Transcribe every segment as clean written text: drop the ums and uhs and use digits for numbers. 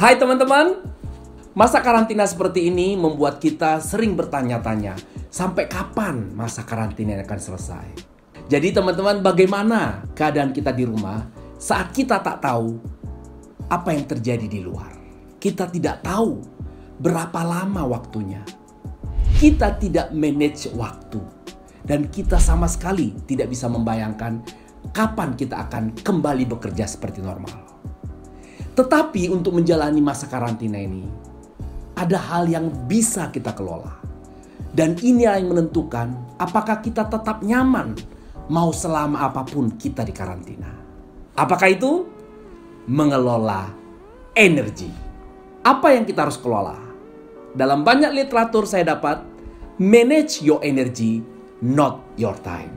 Hai teman-teman, masa karantina seperti ini membuat kita sering bertanya-tanya, sampai kapan masa karantina akan selesai? Jadi teman-teman, bagaimana keadaan kita di rumah saat kita tak tahu apa yang terjadi di luar? Kita tidak tahu berapa lama waktunya. Kita tidak manage waktu. Dan kita sama sekali tidak bisa membayangkan kapan kita akan kembali bekerja seperti normal. Tetapi untuk menjalani masa karantina ini, ada hal yang bisa kita kelola. Dan ini yang menentukan apakah kita tetap nyaman mau selama apapun kita di karantina. Apakah itu? Mengelola energi. Apa yang kita harus kelola? Dalam banyak literatur saya dapat, manage your energy, not your time.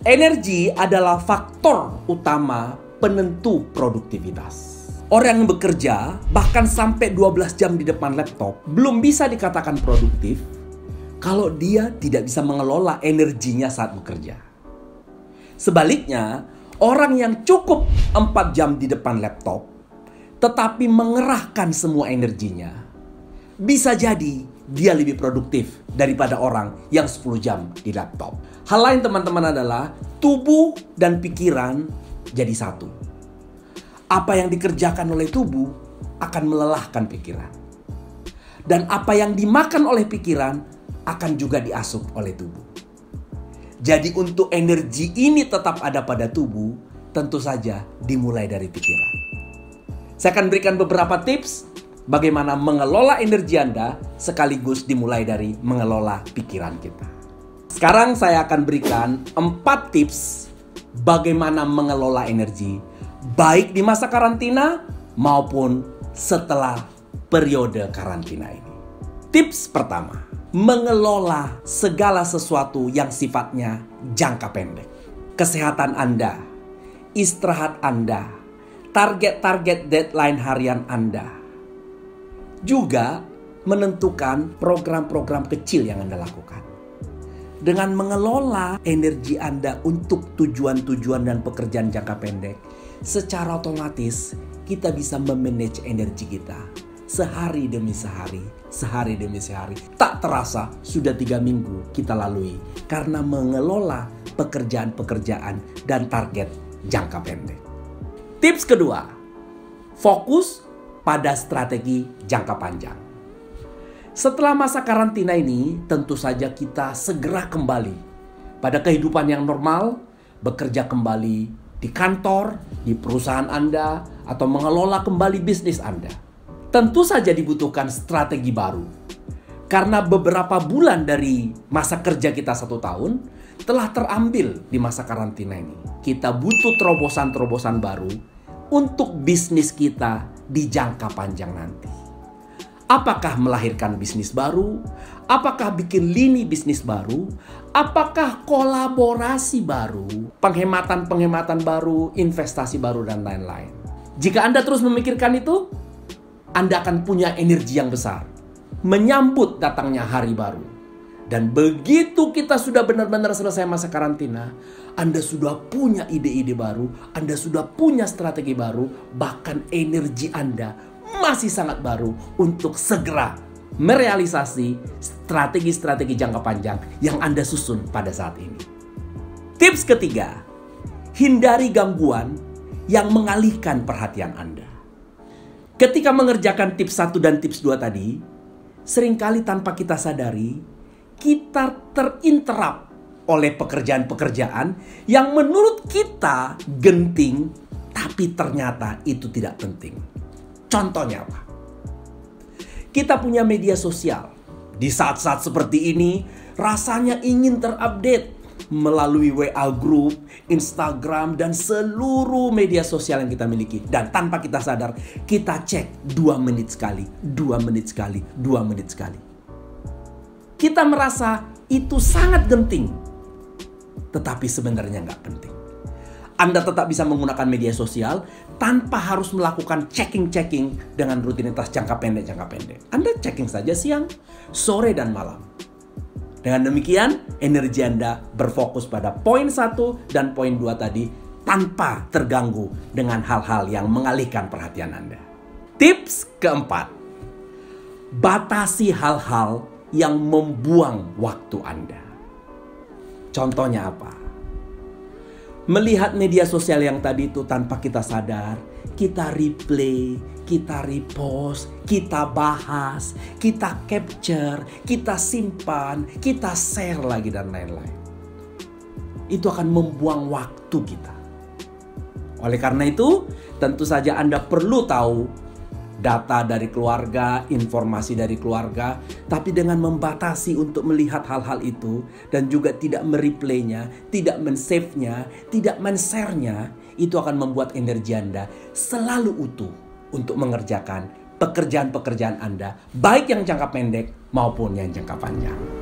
Energi adalah faktor utama penentu produktivitas. Orang yang bekerja bahkan sampai 12 jam di depan laptop belum bisa dikatakan produktif kalau dia tidak bisa mengelola energinya saat bekerja. Sebaliknya, orang yang cukup 4 jam di depan laptop tetapi mengerahkan semua energinya, bisa jadi dia lebih produktif daripada orang yang 10 jam di laptop. Hal lain teman-teman adalah tubuh dan pikiran jadi satu. Apa yang dikerjakan oleh tubuh akan melelahkan pikiran. Dan apa yang dimakan oleh pikiran akan juga diasup oleh tubuh. Jadi untuk energi ini tetap ada pada tubuh, tentu saja dimulai dari pikiran. Saya akan berikan beberapa tips bagaimana mengelola energi Anda sekaligus dimulai dari mengelola pikiran kita. Sekarang saya akan berikan 4 tips bagaimana mengelola energi baik di masa karantina maupun setelah periode karantina ini. Tips pertama, mengelola segala sesuatu yang sifatnya jangka pendek. Kesehatan Anda, istirahat Anda, target-target deadline harian Anda. Juga menentukan program-program kecil yang Anda lakukan. Dengan mengelola energi Anda untuk tujuan-tujuan dan pekerjaan jangka pendek, secara otomatis kita bisa memanage energi kita sehari demi sehari, sehari demi sehari. Tak terasa sudah 3 minggu kita lalui karena mengelola pekerjaan-pekerjaan dan target jangka pendek. Tips kedua, fokus pada strategi jangka panjang. Setelah masa karantina ini, tentu saja kita segera kembali pada kehidupan yang normal, bekerja kembali di kantor, di perusahaan Anda, atau mengelola kembali bisnis Anda. Tentu saja dibutuhkan strategi baru. Karena beberapa bulan dari masa kerja kita 1 tahun telah terambil di masa karantina ini. Kita butuh terobosan-terobosan baru untuk bisnis kita di jangka panjang nanti. Apakah melahirkan bisnis baru? Apakah bikin lini bisnis baru? Apakah kolaborasi baru? Penghematan-penghematan baru, investasi baru, dan lain-lain. Jika Anda terus memikirkan itu, Anda akan punya energi yang besar menyambut datangnya hari baru. Dan begitu kita sudah benar-benar selesai masa karantina, Anda sudah punya ide-ide baru, Anda sudah punya strategi baru, bahkan energi Anda masih sangat baru untuk segera merealisasi strategi-strategi jangka panjang yang Anda susun pada saat ini. Tips ketiga, hindari gangguan yang mengalihkan perhatian Anda. Ketika mengerjakan tips 1 dan tips 2 tadi, seringkali tanpa kita sadari, kita terinterap oleh pekerjaan-pekerjaan yang menurut kita genting, tapi ternyata itu tidak penting. Contohnya apa? Kita punya media sosial. Di saat-saat seperti ini, rasanya ingin terupdate melalui WA Group, Instagram, dan seluruh media sosial yang kita miliki. Dan tanpa kita sadar, kita cek 2 menit sekali, 2 menit sekali, 2 menit sekali. Kita merasa itu sangat genting, tetapi sebenarnya nggak penting. Anda tetap bisa menggunakan media sosial tanpa harus melakukan checking-checking dengan rutinitas jangka pendek. Anda checking saja siang, sore, dan malam. Dengan demikian, energi Anda berfokus pada poin 1 dan poin 2 tadi tanpa terganggu dengan hal-hal yang mengalihkan perhatian Anda. Tips keempat, batasi hal-hal yang membuang waktu Anda. Contohnya apa? Melihat media sosial yang tadi itu tanpa kita sadar, kita replay, kita repost, kita bahas, kita capture, kita simpan, kita share lagi dan lain-lain. Itu akan membuang waktu kita. Oleh karena itu, tentu saja Anda perlu tahu data dari keluarga, informasi dari keluarga, tapi dengan membatasi untuk melihat hal-hal itu dan juga tidak mereplaynya, tidak men-save-nya, tidak men-share-nya, itu akan membuat energi Anda selalu utuh untuk mengerjakan pekerjaan-pekerjaan Anda, baik yang jangka pendek maupun yang jangka panjang.